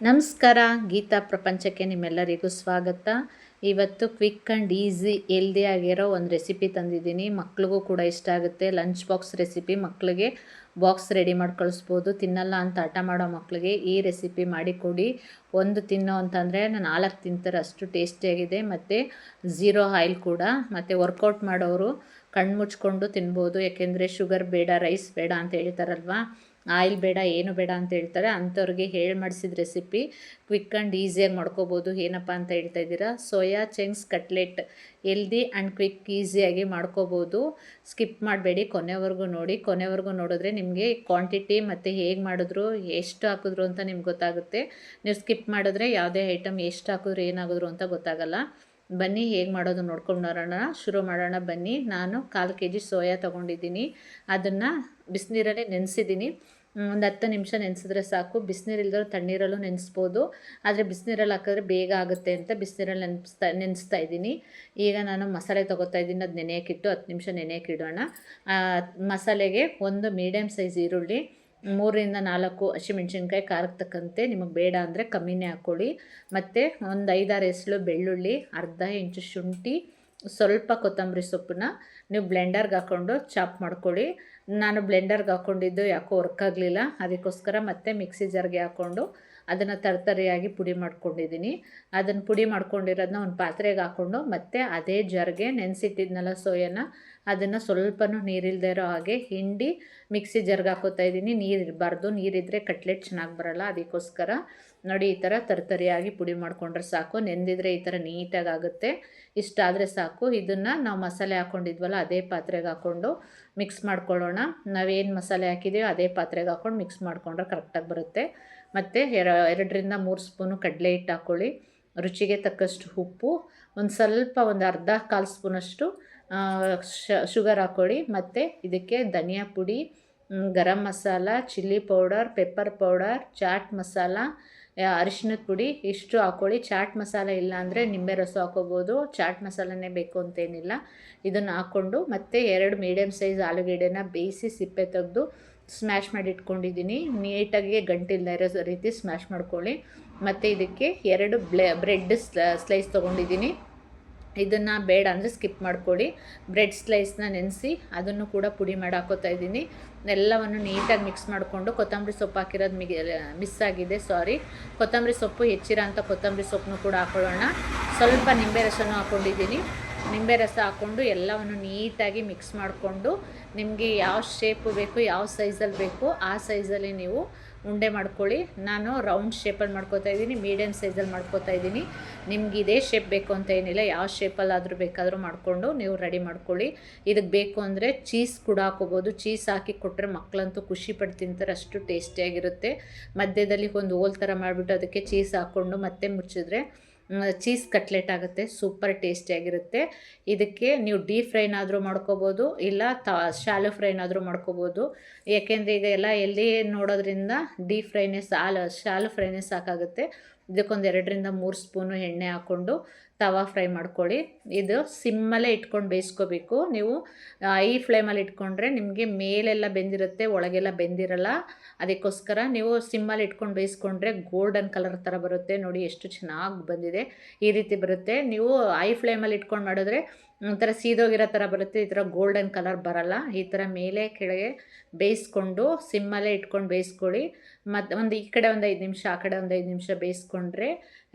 ನಮಸ್ಕಾರ, ಗೀತಾ ಪ್ರಪಂಚಕ್ಕೆ ನಿಮ್ಮೆಲ್ಲರಿಗೂ ಸ್ವಾಗತ. ಇವತ್ತು ಕ್ವಿಕ್ ಆ್ಯಂಡ್ ಈಸಿ ಹೆಲ್ದಿ ಆಗಿರೋ ಒಂದು ರೆಸಿಪಿ ತಂದಿದ್ದೀನಿ. ಮಕ್ಳಿಗೂ ಕೂಡ ಇಷ್ಟ ಆಗುತ್ತೆ. Lunch box recipe. ಮಕ್ಕಳಿಗೆ ಬಾಕ್ಸ್ ರೆಡಿ ಮಾಡಿ ಕಳಿಸ್ಬೋದು. ತಿನ್ನಲ್ಲ ಅಂತ ಹಠ ಮಾಡೋ ಮಕ್ಕಳಿಗೆ ಈ ರೆಸಿಪಿ ಮಾಡಿಕೊಡಿ. ಒಂದು ತಿನ್ನೋ ಅಂತಂದರೆ 4 ತಿಂತಾರೆ, ಅಷ್ಟು ಟೇಸ್ಟಿಯಾಗಿದೆ. ಮತ್ತು ಝೀರೋ ಆಯಿಲ್ ಕೂಡ. ಮತ್ತು ವರ್ಕೌಟ್ ಮಾಡೋರು ಕಣ್ಣು ಮುಚ್ಕೊಂಡು ತಿನ್ಬೋದು, ಯಾಕೆಂದರೆ ಶುಗರ್ ಬೇಡ, ರೈಸ್ ಬೇಡ ಅಂತ ಹೇಳ್ತಾರಲ್ವ, ಆಯಿಲ್ ಬೇಡ, ಏನು ಬೇಡ ಅಂತ ಹೇಳ್ತಾರೆ. ಅಂಥವ್ರಿಗೆ ಹೇಳಿ ಮಾಡಿಸಿದ ರೆಸಿಪಿ. ಕ್ವಿಕ್ ಆ್ಯಂಡ್ ಈಸಿಯಾಗಿ ಮಾಡ್ಕೋಬೋದು. ಏನಪ್ಪ ಅಂತ ಹೇಳ್ತಾ ಇದ್ದೀರಾ? Soya chunks cutlet. Healthy and quick ಈಸಿಯಾಗಿ ಮಾಡ್ಕೋಬೋದು. ಸ್ಕಿಪ್ ಮಾಡಬೇಡಿ, ಕೊನೆವರೆಗೂ ನೋಡಿ. ಕೊನೆವರೆಗೂ ನೋಡಿದ್ರೆ ನಿಮಗೆ ಕ್ವಾಂಟಿಟಿ ಮತ್ತು ಹೇಗೆ ಮಾಡಿದ್ರು, ಎಷ್ಟು ಹಾಕಿದ್ರು ಅಂತ ನಿಮ್ಗೆ ಗೊತ್ತಾಗುತ್ತೆ. ನೀವು ಸ್ಕಿಪ್ ಮಾಡಿದ್ರೆ ಯಾವುದೇ ಐಟಮ್ ಎಷ್ಟು ಹಾಕಿದ್ರು ಏನಾಗಿದ್ರು ಅಂತ ಗೊತ್ತಾಗಲ್ಲ. ಬನ್ನಿ ಹೇಗೆ ಮಾಡೋದು ನೋಡ್ಕೊಂಡು ಬರೋಣ. ಶುರು ಮಾಡೋಣ ಬನ್ನಿ. ನಾನು 1/4 kg ಸೋಯಾ ತೊಗೊಂಡಿದ್ದೀನಿ. ಅದನ್ನು ಬಿಸಿನೀರಲ್ಲೇ ನೆನೆಸಿದ್ದೀನಿ. ಒಂದು 10 ನಿಮಿಷ ನೆನೆಸಿದ್ರೆ ಸಾಕು. ಬಿಸಿನೀರು ಇಲ್ದರೂ ತಣ್ಣೀರಲ್ಲೂ ನೆನೆಸ್ಬೋದು, ಆದರೆ ಬಿಸಿನೀರಲ್ಲಿ ಹಾಕಿದ್ರೆ ಬೇಗ ಆಗುತ್ತೆ ಅಂತ ಬಿಸಿನೀರಲ್ಲಿ ನೆನೆಸ್ತಾ ಇದ್ದೀನಿ. ಈಗ ನಾನು ಮಸಾಲೆ ತೊಗೋತಾ ಇದ್ದೀನಿ. ಅದು ನೆನೆಯೋಕ್ಕಿಟ್ಟು 10 ನಿಮಿಷ ನೆನೆಯೋಕ್ಕಿಡೋಣ. ಮಸಾಲೆಗೆ ಒಂದು ಮೀಡಿಯಮ್ ಸೈಜ್ ಈರುಳ್ಳಿ, 3ರಿಂದ 4 ಹಸಿಮೆಣ್ಸಿನ್ಕಾಯಿ, ಖಾರಕ್ಕೆ ತಕ್ಕಂತೆ. ನಿಮಗೆ ಬೇಡ ಅಂದರೆ ಕಮ್ಮಿನೇ ಹಾಕ್ಕೊಳ್ಳಿ. ಮತ್ತು ಒಂದು 5-6 ಎಸಳು ಬೆಳ್ಳುಳ್ಳಿ, ಅರ್ಧ ಇಂಚು ಶುಂಠಿ, ಸ್ವಲ್ಪ ಕೊತ್ತಂಬರಿ ಸೊಪ್ಪನ್ನ ನೀವು ಬ್ಲೆಂಡರ್ಗೆ ಹಾಕ್ಕೊಂಡು ಚಾಪ್ ಮಾಡ್ಕೊಳ್ಳಿ. ನಾನು ಬ್ಲೆಂಡರ್ಗೆ ಹಾಕ್ಕೊಂಡಿದ್ದು ಯಾಕೋ ವರ್ಕ್ ಆಗಲಿಲ್ಲ, ಅದಕ್ಕೋಸ್ಕರ ಮತ್ತೆ ಮಿಕ್ಸಿ ಜಾರ್ಗೆ ಹಾಕ್ಕೊಂಡು ಅದನ್ನು ತರತರಿಯಾಗಿ ಪುಡಿ ಮಾಡ್ಕೊಂಡಿದ್ದೀನಿ. ಅದನ್ನು ಪುಡಿ ಮಾಡ್ಕೊಂಡಿರೋದನ್ನ ಒಂದು ಪಾತ್ರೆಗೆ ಹಾಕ್ಕೊಂಡು ಮತ್ತೆ ಅದೇ ಜಾರ್ಗೆ ನೆನೆಸಿಟ್ಟಿದ್ನಲ್ಲ ಸೋಯಾನ, ಅದನ್ನು ಸ್ವಲ್ಪನೂ ನೀರಿಲ್ಲದೆ ಇರೋ ಹಾಗೆ ಹಿಂಡಿ ಮಿಕ್ಸಿ ಜಾರ್ಗೆ ಹಾಕೋತಾ ಇದ್ದೀನಿ. ನೀರು ಇರಬಾರ್ದು, ನೀರಿದ್ದರೆ ಕಟ್ಲೆಟ್ ಚೆನ್ನಾಗಿ ಬರೋಲ್ಲ. ಅದಕ್ಕೋಸ್ಕರ ನೋಡಿ, ಈ ಥರ ತರತರಿಯಾಗಿ ಪುಡಿ ಮಾಡಿಕೊಂಡ್ರೆ ಸಾಕು. ನೆಂದಿದ್ರೆ ಈ ಥರ ನೀಟಾಗಿ ಆಗುತ್ತೆ. ಇಷ್ಟಾದರೆ ಸಾಕು. ಇದನ್ನು ನಾವು ಮಸಾಲೆ ಹಾಕ್ಕೊಂಡಿದ್ವಲ್ಲ ಅದೇ ಪಾತ್ರೆಗೆ ಹಾಕ್ಕೊಂಡು ಮಿಕ್ಸ್ ಮಾಡ್ಕೊಳ್ಳೋಣ. ನಾವೇನು ಮಸಾಲೆ ಹಾಕಿದ್ದೀವೋ ಅದೇ ಪಾತ್ರೆಗೆ ಹಾಕ್ಕೊಂಡು ಮಿಕ್ಸ್ ಮಾಡಿಕೊಂಡ್ರೆ ಕರೆಕ್ಟಾಗಿ ಬರುತ್ತೆ. ಮತ್ತು 2ರಿಂದ 3 ಸ್ಪೂನು ಕಡಲೆ ಹಿಟ್ಟು ಹಾಕ್ಕೊಳ್ಳಿ. ರುಚಿಗೆ ತಕ್ಕಷ್ಟು ಉಪ್ಪು, ಒಂದು ಅರ್ಧ ಕಾಲು ಸ್ಪೂನಷ್ಟು ಶುಗರ್ ಹಾಕ್ಕೊಳ್ಳಿ. ಮತ್ತು ಇದಕ್ಕೆ ಧನಿಯಾ ಪುಡಿ, garam masala, chilli powder, pepper powder, chaat masala, ಅರಿಶಿಣದ ಪುಡಿ ಇಷ್ಟು ಹಾಕ್ಕೊಳ್ಳಿ. ಚಾಟ್ ಮಸಾಲ ಇಲ್ಲ ಅಂದರೆ ನಿಂಬೆ ರಸ ಹಾಕ್ಕೋಬೋದು. ಚಾಟ್ ಮಸಾಲನೇ ಬೇಕು ಅಂತೇನಿಲ್ಲ. ಇದನ್ನು ಹಾಕ್ಕೊಂಡು ಮತ್ತೆ 2 ಮೀಡಿಯಮ್ ಸೈಜ್ ಆಲೂಗೆಡ್ಡೆನ ಬೇಯಿಸಿ ಸಿಪ್ಪೆ ತೆಗೆದು ಸ್ಮ್ಯಾಶ್ ಮಾಡಿ ಇಟ್ಕೊಂಡಿದ್ದೀನಿ. ನೀಟಾಗಿ ಗಂಟಿಲ್ಲದೆ ಇರೋ ರೀತಿ ಸ್ಮ್ಯಾಶ್ ಮಾಡ್ಕೊಳ್ಳಿ. ಮತ್ತು ಇದಕ್ಕೆ 2 ಬ್ರೆಡ್ ಸ್ಲೈಸ್ ತೊಗೊಂಡಿದ್ದೀನಿ. ಇದನ್ನು ಬೇಡ ಅಂದರೆ ಸ್ಕಿಪ್ ಮಾಡ್ಕೊಳ್ಳಿ. ಬ್ರೆಡ್ ಸ್ಲೈಸ್ನ ನೆನೆಸಿ ಅದನ್ನು ಕೂಡ ಪುಡಿ ಮಾಡಿ ಹಾಕೋತಾ ಇದ್ದೀನಿ. ಎಲ್ಲವನ್ನು ನೀಟಾಗಿ ಮಿಕ್ಸ್ ಮಾಡಿಕೊಂಡು, ಕೊತ್ತಂಬರಿ ಸೊಪ್ಪು ಹಾಕಿರೋದು ಮಿಸ್ ಆಗಿದೆ, ಸಾರಿ. ಕೊತ್ತಂಬರಿ ಸೊಪ್ಪು ಹೆಚ್ಚಿರೋ ಅಂಥ ಕೊತ್ತಂಬರಿ ಸೊಪ್ಪನ್ನು ಕೂಡ ಹಾಕೊಳ್ಳೋಣ. ಸ್ವಲ್ಪ ನಿಂಬೆ ರಸನೂ ಹಾಕ್ಕೊಂಡಿದ್ದೀನಿ. ನಿಂಬೆ ರಸ ಹಾಕ್ಕೊಂಡು ಎಲ್ಲವನ್ನು ನೀಟಾಗಿ ಮಿಕ್ಸ್ ಮಾಡಿಕೊಂಡು, ನಿಮಗೆ ಯಾವ ಶೇಪು ಬೇಕು, ಯಾವ ಸೈಜಲ್ಲಿ ಬೇಕು ಆ ಸೈಜಲ್ಲಿ ನೀವು ಉಂಡೆ ಮಾಡ್ಕೊಳ್ಳಿ. ನಾನು ರೌಂಡ್ ಶೇಪಲ್ಲಿ ಮಾಡ್ಕೋತಾ ಇದ್ದೀನಿ, ಮೀಡಿಯಮ್ ಸೈಜಲ್ಲಿ ಮಾಡ್ಕೋತಾ ಇದ್ದೀನಿ. ನಿಮ್ಗೆ ಇದೇ ಶೇಪ್ ಬೇಕು ಅಂತ ಏನಿಲ್ಲ, ಯಾವ ಶೇಪಲ್ಲಾದರೂ ಬೇಕಾದರೂ ಮಾಡಿಕೊಂಡು ನೀವು ರೆಡಿ ಮಾಡ್ಕೊಳ್ಳಿ. ಇದಕ್ಕೆ ಬೇಕು ಅಂದರೆ ಚೀಸ್ ಕೂಡ ಹಾಕೋಬೋದು. ಚೀಸ್ ಹಾಕಿ ಕೊಟ್ಟರೆ ಮಕ್ಕಳಂತೂ ಖುಷಿ ಪಟ್ಟು ತಿಂತಾರೆ, ಅಷ್ಟು ಟೇಸ್ಟಿಯಾಗಿರುತ್ತೆ. ಮಧ್ಯದಲ್ಲಿ ಒಂದು ಹೋಲ್ ಥರ ಮಾಡಿಬಿಟ್ಟು ಅದಕ್ಕೆ ಚೀಸ್ ಹಾಕ್ಕೊಂಡು ಮತ್ತೆ ಮುಚ್ಚಿದ್ರೆ ಚೀಸ್ ಕಟ್ಲೆಟ್ ಆಗುತ್ತೆ. ಸೂಪರ್ ಟೇಸ್ಟಿಯಾಗಿರುತ್ತೆ. ಇದಕ್ಕೆ ನೀವು ಡೀಪ್ ಫ್ರೈನಾದರೂ ಮಾಡ್ಕೋಬೋದು, ಇಲ್ಲ ಶಾಲೋ ಫ್ರೈನಾದರೂ ಮಾಡ್ಕೋಬೋದು. ಏಕೆಂದರೆ ಈಗ ಎಲ್ಲ ಎಲ್ಲಿ ನೋಡೋದ್ರಿಂದ ಡೀಪ್ ಫ್ರೈನೇ ಶಾಲೋ ಫ್ರೈನೇ ಸಾಕಾಗುತ್ತೆ. ಇದಕ್ಕೊಂದು 2ರಿಂದ 3 ಸ್ಪೂನು ಎಣ್ಣೆ ಹಾಕ್ಕೊಂಡು ತವಾ ಫ್ರೈ ಮಾಡ್ಕೊಳ್ಳಿ. ಇದು ಸಿಮ್ಮಲ್ಲೇ ಇಟ್ಕೊಂಡು ಬೇಯಿಸ್ಕೋಬೇಕು. ನೀವು ಐ ಫ್ಲೇಮಲ್ಲಿ ಇಟ್ಕೊಂಡ್ರೆ ನಿಮಗೆ ಮೇಲೆಲ್ಲ ಬೆಂದಿರುತ್ತೆ, ಒಳಗೆಲ್ಲ ಬೆಂದಿರಲ್ಲ. ಅದಕ್ಕೋಸ್ಕರ ನೀವು ಸಿಮ್ಮಲ್ಲಿ ಇಟ್ಕೊಂಡು ಬೇಯಿಸ್ಕೊಂಡ್ರೆ ಗೋಲ್ಡನ್ ಕಲರ್ ಥರ ಬರುತ್ತೆ. ನೋಡಿ ಎಷ್ಟು ಚೆನ್ನಾಗಿ ಬಂದಿದೆ, ಈ ರೀತಿ ಬರುತ್ತೆ. ನೀವು ಐ ಫ್ಲೇಮಲ್ಲಿ ಇಟ್ಕೊಂಡು ಮಾಡಿದ್ರೆ ಒಂಥರ ಸೀದೋಗಿರೋ ಥರ ಬರುತ್ತೆ, ಈ ಥರ ಗೋಲ್ಡನ್ ಕಲರ್ ಬರಲ್ಲ. ಈ ಥರ ಮೇಲೆ ಕೆಳಗೆ ಬೇಯಿಸ್ಕೊಂಡು ಸಿಮ್ಮಲ್ಲೇ ಇಟ್ಕೊಂಡು ಬೇಯಿಸ್ಕೊಳ್ಳಿ. ಮತ್ತು ಈ ಕಡೆ ಒಂದು 5 ನಿಮಿಷ, ಆ ಕಡೆ ಒಂದು 5 ನಿಮಿಷ ಬೇಯಿಸ್ಕೊಂಡ್ರೆ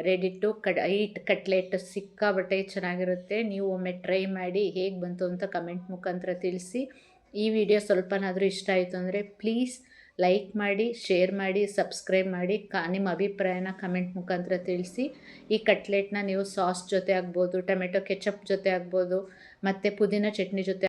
ರೆಡಿ ಟು ಕಟ್ಲೆಟ್ ಸಿಕ್ಕಾಬಟ್ಟೆ ಚೆನ್ನಾಗಿರುತ್ತೆ. ನೀವು ಒಮ್ಮೆ ಟ್ರೈ ಮಾಡಿ ಹೇಗೆ ಬಂತು ಅಂತ ಕಮೆಂಟ್ ಮುಖಾಂತರ ತಿಳಿಸಿ. ಈ ವಿಡಿಯೋ ಸ್ವಲ್ಪನಾದರೂ ಇಷ್ಟ ಆಯಿತು ಅಂದರೆ ಪ್ಲೀಸ್ ಲೈಕ್ ಮಾಡಿ, ಶೇರ್ ಮಾಡಿ, ಸಬ್ಸ್ಕ್ರೈಬ್ ಮಾಡಿ. ನಿಮ್ಮ ಅಭಿಪ್ರಾಯನ ಕಮೆಂಟ್ ಮುಖಾಂತರ ತಿಳಿಸಿ. ಈ ಕಟ್ಲೆಟ್ನ ನೀವು ಸಾಸ್ ಜೊತೆ ಆಗ್ಬೋದು, ಟೊಮೆಟೊ ಕೆಚಪ್ ಜೊತೆ ಆಗ್ಬೋದು, ಮತ್ತು ಪುದೀನ ಚಟ್ನಿ ಜೊತೆ